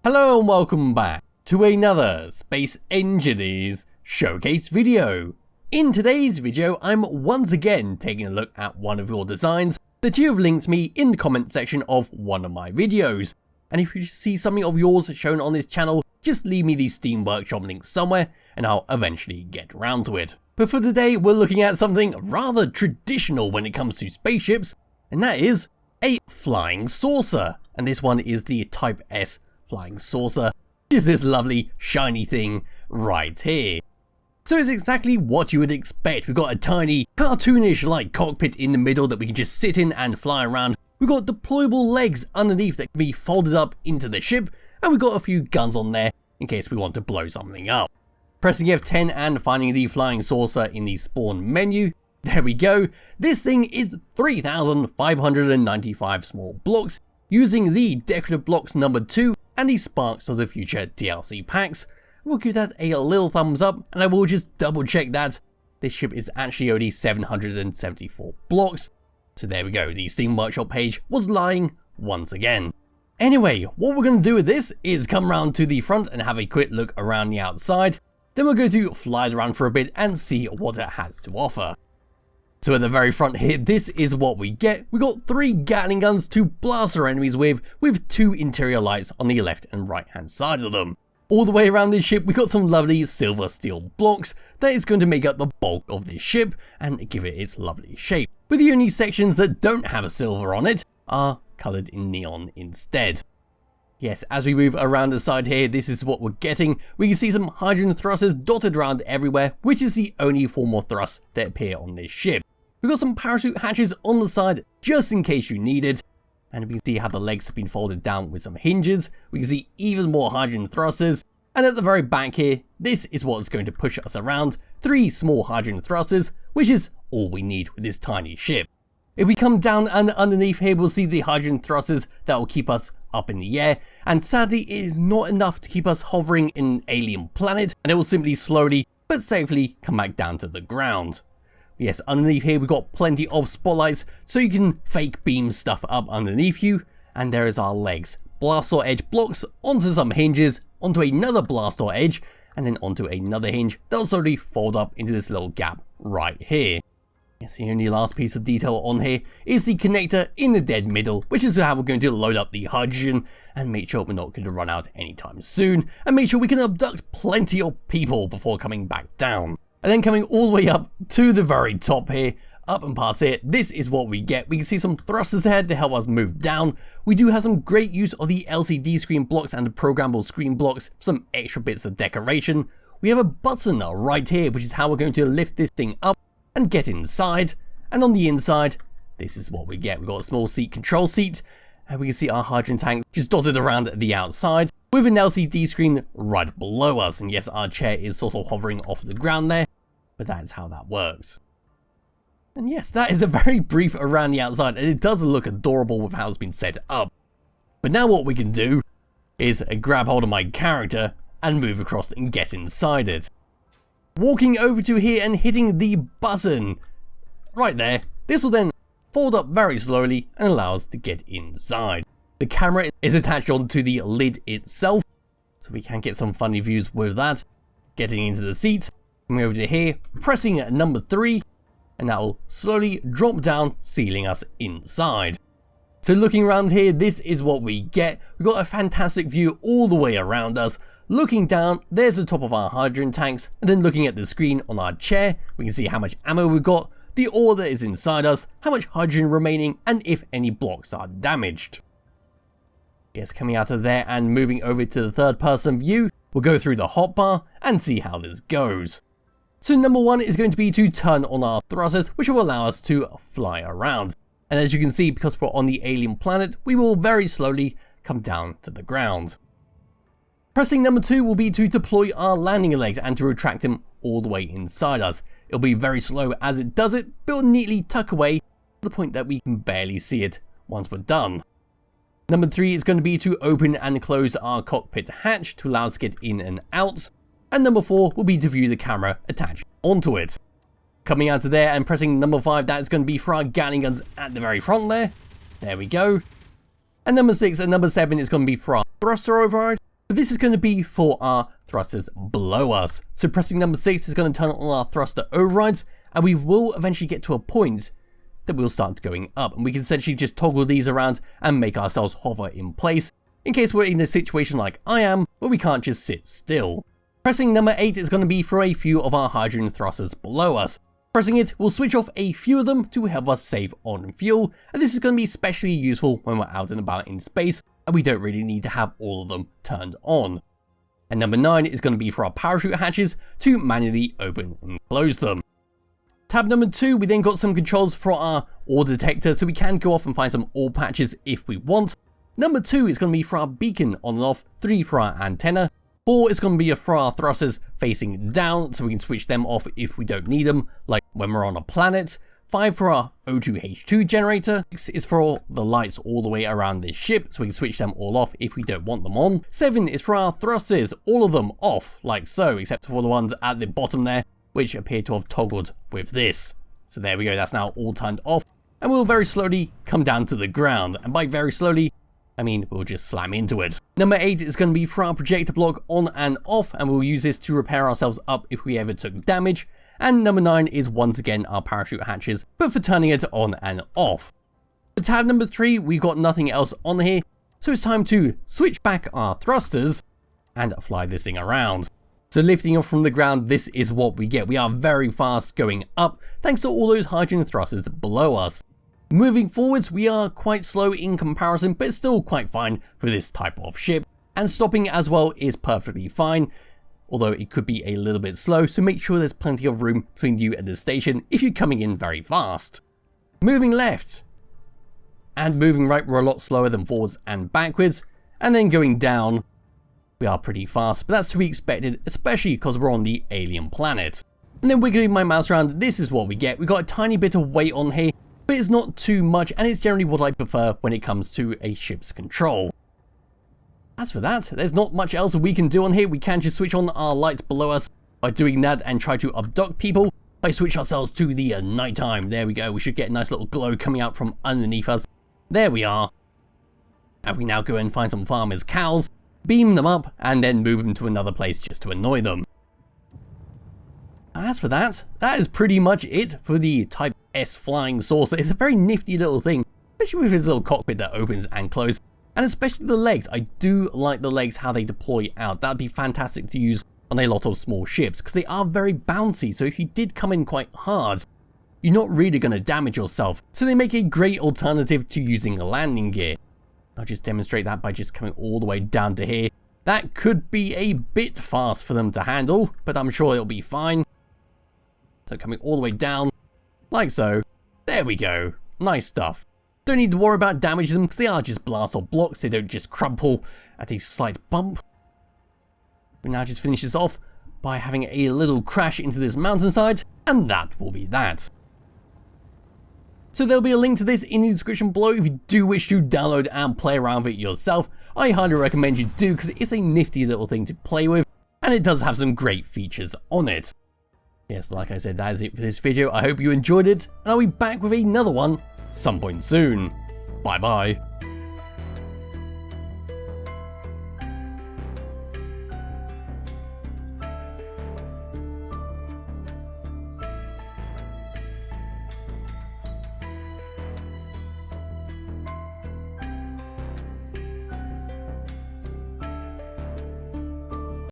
Hello and welcome back to another Space Engineers showcase video. In today's video, I'm once again taking a look at one of your designs that you have linked me in the comment section of one of my videos. And if you see something of yours shown on this channel, just leave me the Steam Workshop link somewhere and I'll eventually get around to it. But for today, we're looking at something rather traditional when it comes to spaceships, and that is a flying saucer. And this one is the Type S flying saucer. Is this lovely shiny thing right here. So it's exactly what you would expect. We've got a tiny cartoonish like cockpit in the middle that we can just sit in and fly around. We've got deployable legs underneath that can be folded up into the ship, and we've got a few guns on there in case we want to blow something up. Pressing F10 and finding the flying saucer in the spawn menu. There we go. This thing is 3,595 small blocks using the decorative blocks number 2 and the Sparks of the Future DLC packs. We'll give that a little thumbs up, and I will just double check that this ship is actually only 774 blocks. So there we go, the Steam Workshop page was lying once again. Anyway, what we're going to do with this is come around to the front and have a quick look around the outside. Then we're going to fly it around for a bit and see what it has to offer. So at the very front here, this is what we get. We got 3 Gatling guns to blast our enemies with 2 interior lights on the left and right hand side of them. All the way around this ship, we got some lovely silver steel blocks that is going to make up the bulk of this ship and give it its lovely shape. But the only sections that don't have a silver on it are coloured in neon instead. Yes, as we move around the side here, this is what we're getting. We can see some hydrogen thrusters dotted around everywhere, which is the only form of thrust that appear on this ship. We've got some parachute hatches on the side just in case you need it. And we can see how the legs have been folded down with some hinges. We can see even more hydrogen thrusters. And at the very back here, this is what's going to push us around. 3 small hydrogen thrusters, which is all we need with this tiny ship. If we come down and underneath here, we'll see the hydrogen thrusters that will keep us up in the air. And sadly, it is not enough to keep us hovering in an alien planet. And it will simply slowly but safely come back down to the ground. Yes, underneath here we've got plenty of spotlights, so you can fake beam stuff up underneath you. And there is our legs. Blaster edge blocks onto some hinges, onto another blaster edge, and then onto another hinge that will slowly fold up into this little gap right here. Yes, the only last piece of detail on here is the connector in the dead middle, which is how we're going to load up the hydrogen and make sure we're not going to run out anytime soon, and make sure we can abduct plenty of people before coming back down. And then coming all the way up to the very top here, up and past here, this is what we get. We can see some thrusters ahead to help us move down. We do have some great use of the LCD screen blocks and the programmable screen blocks, some extra bits of decoration. We have a button right here, which is how we're going to lift this thing up and get inside. And on the inside, this is what we get. We've got a small seat control seat, and we can see our hydrogen tank just dotted around the outside with an LCD screen right below us. And yes, our chair is sort of hovering off the ground there, but that is how that works. And yes, that is a very brief around the outside, and it does look adorable with how it's been set up. But now what we can do is grab hold of my character and move across and get inside it. Walking over to here and hitting the button right there, this will then fold up very slowly and allow us to get inside. The camera is attached onto the lid itself, so we can get some funny views with that. Getting into the seat, coming over to here, pressing number 3, and that will slowly drop down, sealing us inside. So looking around here, this is what we get. We've got a fantastic view all the way around us. Looking down, there's the top of our hydrogen tanks, and then looking at the screen on our chair, we can see how much ammo we've got, the ore that is inside us, how much hydrogen remaining, and if any blocks are damaged. Yes, coming out of there and moving over to the third person view, we'll go through the hotbar and see how this goes. So number 1 is going to be to turn on our thrusters, which will allow us to fly around. And as you can see, because we're on the alien planet, we will very slowly come down to the ground. Pressing number 2 will be to deploy our landing legs and to retract them all the way inside us. It'll be very slow as it does it, but it'll neatly tuck away to the point that we can barely see it once we're done. Number 3 is going to be to open and close our cockpit hatch to allow us to get in and out. And number 4 will be to view the camera attached onto it. Coming out of there and pressing number 5, that's going to be for our Gatling guns at the very front there. There we go. And number 6 and number 7 is going to be for our thruster override. But this is going to be for our thrusters below us. So pressing number 6 is going to turn on our thruster overrides, and we will eventually get to a point that we'll start going up, and we can essentially just toggle these around and make ourselves hover in place in case we're in a situation like I am where we can't just sit still. Pressing number 8 is going to be for a few of our hydrogen thrusters below us. Pressing it will switch off a few of them to help us save on fuel, and this is going to be especially useful when we're out and about in space and we don't really need to have all of them turned on. And number 9 is going to be for our parachute hatches to manually open and close them. Tab number 2, we then got some controls for our ore detector, so we can go off and find some ore patches if we want. Number 2 is going to be for our beacon on and off, 3 for our antenna, 4 is going to be for our thrusters facing down, so we can switch them off if we don't need them, like when we're on a planet. 5 for our O2H2 generator. 6 is for all the lights all the way around this ship, so we can switch them all off if we don't want them on. 7 is for our thrusters, all of them off, like so, except for the ones at the bottom there, which appear to have toggled with this. So there we go, that's now all turned off, and we'll very slowly come down to the ground, and by very slowly, I mean we'll just slam into it. Number 8 is going to be for our projector block on and off, and we'll use this to repair ourselves up if we ever took damage. And number 9 is once again our parachute hatches, but for turning it on and off. For tab number 3, we've got nothing else on here, so it's time to switch back our thrusters and fly this thing around. So lifting off from the ground, this is what we get. We are very fast going up, thanks to all those hydrogen thrusters below us. Moving forwards, we are quite slow in comparison, but still quite fine for this type of ship. And stopping as well is perfectly fine, although it could be a little bit slow, so make sure there's plenty of room between you and the station if you're coming in very fast. Moving left, and moving right, we're a lot slower than forwards and backwards, and then going down, we are pretty fast, but that's to be expected, especially because we're on the alien planet. And then wiggling my mouse around, this is what we get. We've got a tiny bit of weight on here, but it's not too much, and it's generally what I prefer when it comes to a ship's control. As for that, there's not much else we can do on here. We can just switch on our lights below us by doing that and try to abduct people by switch ourselves to the nighttime. There we go, we should get a nice little glow coming out from underneath us. There we are. And we now go and find some farmers' cows, beam them up, and then move them to another place just to annoy them. As for that, that is pretty much it for the Type S flying saucer. It's a very nifty little thing, especially with its little cockpit that opens and closes. And especially the legs. I do like the legs, how they deploy out. That'd be fantastic to use on a lot of small ships, because they are very bouncy, so if you did come in quite hard, you're not really going to damage yourself. So they make a great alternative to using a landing gear. I'll just demonstrate that by just coming all the way down to here. That could be a bit fast for them to handle, but I'm sure it'll be fine. So coming all the way down, like so. There we go. Nice stuff. Don't need to worry about damaging them because they are just blast or blocks, they don't just crumple at a slight bump. We now just finish this off by having a little crash into this mountainside, and that will be that. So there'll be a link to this in the description below if you do wish to download and play around with it yourself. I highly recommend you do because it's a nifty little thing to play with, and it does have some great features on it. Yes, like I said, that is it for this video. I hope you enjoyed it, and I'll be back with another one some point soon. Bye bye.